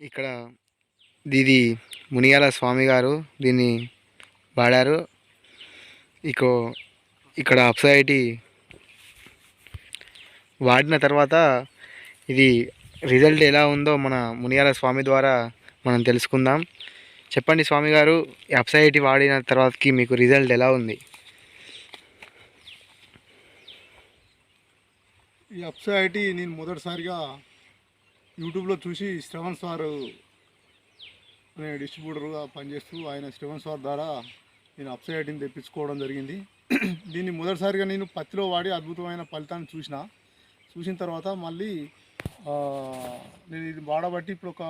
ఇక్కడ ఇది మునియాల స్వామి గారు దీన్ని వాడారు. ఇకో ఇక్కడ అప్సైటీ వాడిన తర్వాత ఇది రిజల్ట్ ఎలా ఉందో మన మునియాల స్వామి ద్వారా మనం తెలుసుకుందాం. చెప్పండి స్వామి గారు, ఈ అప్సైటీ వాడిన తర్వాతకి మీకు రిజల్ట్ ఎలా ఉంది? ఈ అప్సైటీ నేను మొదటిసారిగా యూట్యూబ్లో చూసి శ్రవణ్ సార్ అనే డిస్ట్రిబ్యూటర్గా పనిచేస్తూ ఆయన శ్రవణ్ సార్ ద్వారా నేను అప్సైటీని తెప్పించుకోవడం జరిగింది. దీన్ని మొదటిసారిగా నేను పత్తిలో వాడి అద్భుతమైన ఫలితాన్ని చూసిన తర్వాత మళ్ళీ నేను ఇది వాడబట్టి ఇప్పుడు ఒక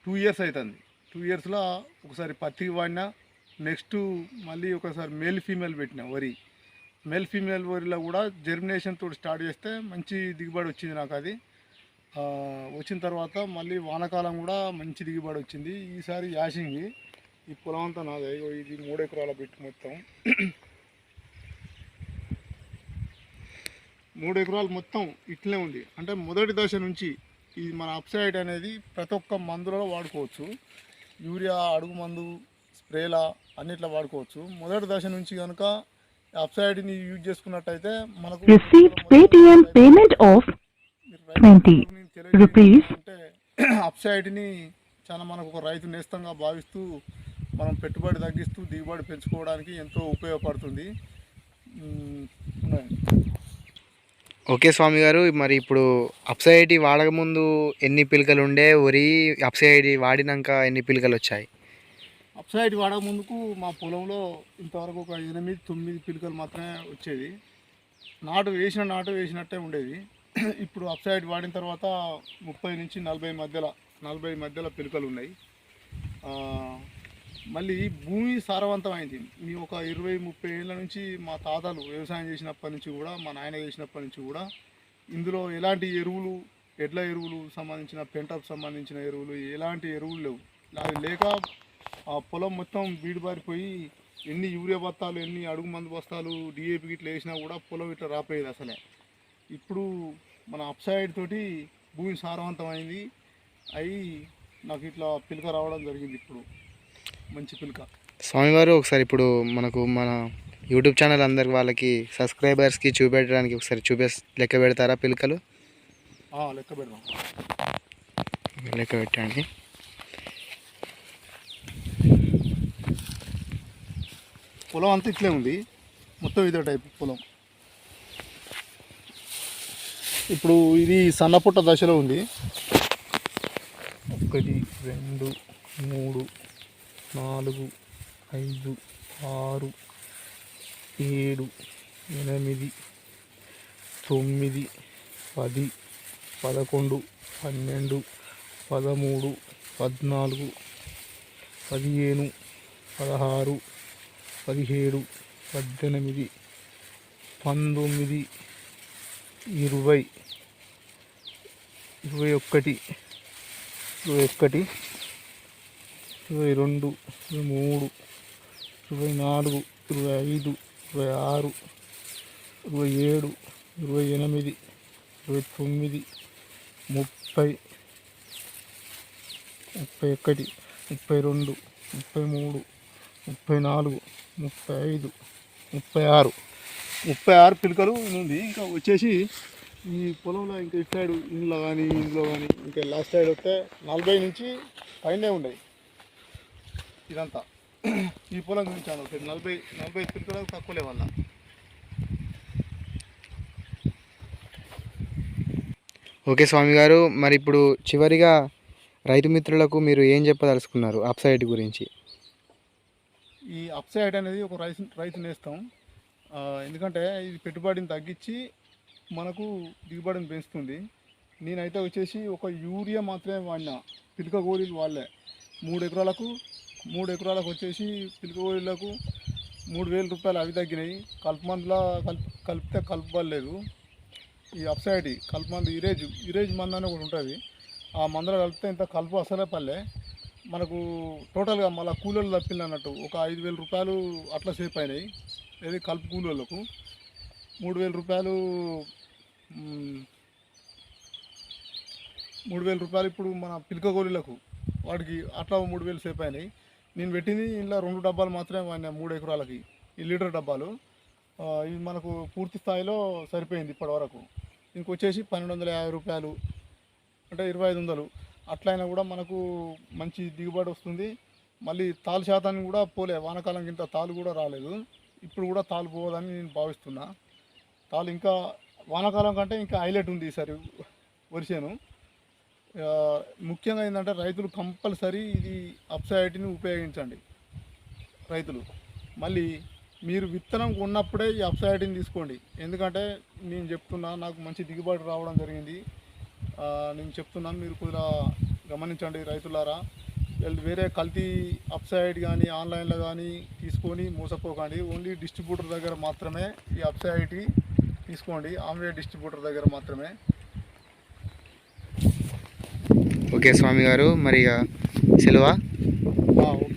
2 ఇయర్స్ అవుతుంది. 2 ఇయర్స్లో ఒకసారి పత్తికి వాడినా, నెక్స్ట్ మళ్ళీ ఒకసారి మేల్ ఫీమేల్ పెట్టిన వరి. మేల్ ఫీమేల్ వరిలో కూడా జర్మినేషన్ తోటి స్టార్ట్ చేస్తే మంచి దిగుబడి వచ్చింది నాకు. అది వచ్చిన తర్వాత మళ్ళీ వానాకాలం కూడా మంచి దిగుబడి వచ్చింది. ఈసారి యాసింగి ఈ పొలం అంతా నాది. ఇది 3 ఎకరాల పెట్టి మొత్తం 3 ఎకరాలు మొత్తం ఇట్లనే ఉంది. అంటే మొదటి దశ నుంచి ఇది మన అప్సైడ్ అనేది ప్రతి ఒక్క మందులలో వాడుకోవచ్చు. యూరియా, అడుగు మందు, స్ప్రేలా అన్నిట్లో వాడుకోవచ్చు. మొదటి దశ నుంచి కనుక అప్సైడ్ని యూజ్ చేసుకున్నట్టయితే మనకు అంటే అప్సైడ్ని చాలా మనకు ఒక రైతు నేస్తంగా భావిస్తూ మనం పెట్టుబడి తగ్గిస్తూ దిగుబడి పెంచుకోవడానికి ఎంతో ఉపయోగపడుతుంది. ఓకే స్వామి గారు, మరి ఇప్పుడు అప్సైటీ వాడకముందు ఎన్ని పిలకలు ఉండే వరి, అప్సైటీ వాడినాక ఎన్ని పిలకలు వచ్చాయి? అప్సైటీ వాడక ముందుకు మా పొలంలో ఇంతవరకు ఒక 8-9 పిలకలు మాత్రమే వచ్చేది. నాటు వేసినట్టే ఉండేది. ఇప్పుడు అప్సైడ్ వాడిన తర్వాత 30 నుంచి 40 మధ్యలో పిలకలు ఉన్నాయి. మళ్ళీ భూమి సారవంతమైంది. మేము ఒక 20-30 ఏళ్ళ నుంచి మా తాతలు వ్యవసాయం చేసినప్పటి నుంచి కూడా, మా నాయన చేసినప్పటి నుంచి కూడా ఇందులో ఎలాంటి ఎరువులు, ఎడ్ల ఎరువులు సంబంధించిన, పెంటకు సంబంధించిన ఎరువులు, ఎలాంటి ఎరువులు లేవు. అవి లేక ఆ పొలం మొత్తం బీడుబారిపోయి ఎన్ని యూరియా బస్తాలు, ఎన్ని అడుగు మందు బస్తాలు, డిఏపి గిట్ల వేసినా కూడా పొలం ఇట్లా రాపోయేది అసలే. ఇప్పుడు మన అప్సైడ్ తోటి భూమి సారవంతమైంది అయి నాకు ఇట్లా పిలక రావడం జరిగింది. ఇప్పుడు మంచి పిలక. స్వామివారు, ఒకసారి ఇప్పుడు మన యూట్యూబ్ ఛానల్ అందరికి వాళ్ళకి సబ్స్క్రైబర్స్కి చూపెట్టడానికి ఒకసారి లెక్క పెడతారా పిలకలు? లెక్క పెడదాం. లెక్క పెట్టండి. పొలం అంతా ఇట్లే ఉంది, మొత్తం ఇదే టైప్ పొలం. ఇప్పుడు ఇది సన్నపుట్ట దశలో ఉంది. 1 2 3 4 5 6 7 8 9 10 11 12 13 14 15 16 17 18 19 20 21 22 23 24 25 26 27 28 29 30 31 32 33 34 35 36 పిలకలు ఉంది. ఇంకా వచ్చేసి ఈ పొలంలో ఇంకా ఇటు సైడ్ ఇందులో కానీ ఇంకా లాస్ట్ సైడ్ వస్తే 40 నుంచి పైనే ఉన్నాయి ఇదంతా. ఈ పొలం గురించి అనుకుంటుంది 40 పిలకలకు తక్కువ లేవల్ల. ఓకే స్వామి గారు, మరి ఇప్పుడు చివరిగా రైతు మిత్రులకు మీరు ఏం చెప్పదలుచుకున్నారు అప్సైడ్ గురించి? ఈ అప్సైడ్ అనేది ఒక రైతు నేస్తాం. ఎందుకంటే ఇది పెట్టుబడిని తగ్గించి మనకు దిగుబడిని పెంచుతుంది. నేనైతే వచ్చేసి ఒక యూరియా మాత్రమే వాడినా, పిలక గోళీలు వాళ్ళే. 3 ఎకరాలకు వచ్చేసి పిలక గోళీలకు 3000 రూపాయలు అవి తగ్గినాయి. కలుపు మందులా కలిపితే కలుపుబడలేదు. ఈ అప్సైడ్ కలుపు మందు ఇరేజ్ మందు అని ఒకటి ఉంటుంది. ఆ మందులో కలిపితే ఇంత కలుపు అసలే పల్లె. మనకు టోటల్గా మళ్ళీ కూలీలు తప్పింది అన్నట్టు ఒక 5000 రూపాయలు అట్లా సేఫ్ అయినాయి. ఏది కలుపు కూలీలకు 3000 రూపాయలు రూపాయలు ఇప్పుడు మన పిలక గోళీలకు వాడికి అట్లా 3000 సేపు అయినాయి. నేను పెట్టింది ఇంట్లో 2 డబ్బాలు మాత్రమే వాడినా 3 ఎకరాలకి, ఈ లీటర్ డబ్బాలు. ఇవి మనకు పూర్తి స్థాయిలో సరిపోయింది ఇప్పటివరకు. ఇంకొచ్చేసి 1250 రూపాయలు అంటే 2500 అట్లయినా కూడా మనకు మంచి దిగుబడి వస్తుంది. మళ్ళీ తాలు శాతాన్ని కూడా పోలే, వానాకాలం కింద తాలు కూడా రాలేదు. ఇప్పుడు కూడా తాలు పోదని నేను భావిస్తున్నా. తాలు ఇంకా వానాకాలం కంటే ఇంకా హైలైట్ ఉంది ఈసారి వరిసేను. ముఖ్యంగా ఏంటంటే రైతులు కంపల్సరీ ఇది అప్సైడ్ని ఉపయోగించండి రైతులు. మళ్ళీ మీరు విత్తనం ఉన్నప్పుడే ఈ అప్సైడ్ని తీసుకోండి. ఎందుకంటే నేను చెప్తున్నా, నాకు మంచి దిగుబడి రావడం జరిగింది. నేను చెప్తున్నాను, మీరు కొద్దిగా గమనించండి రైతులారా. వేరే కల్తీ అప్సైడ్ కానీ ఆన్లైన్లో కానీ తీసుకొని మోసపోకండి. ఓన్లీ డిస్ట్రిబ్యూటర్ దగ్గర మాత్రమే ఈ అప్సైడ్ తీసుకోండి, ఆమ్లే డిస్ట్రిబ్యూటర్ దగ్గర మాత్రమే. ఓకే స్వామి గారు, మరి సెలవా? ఓకే.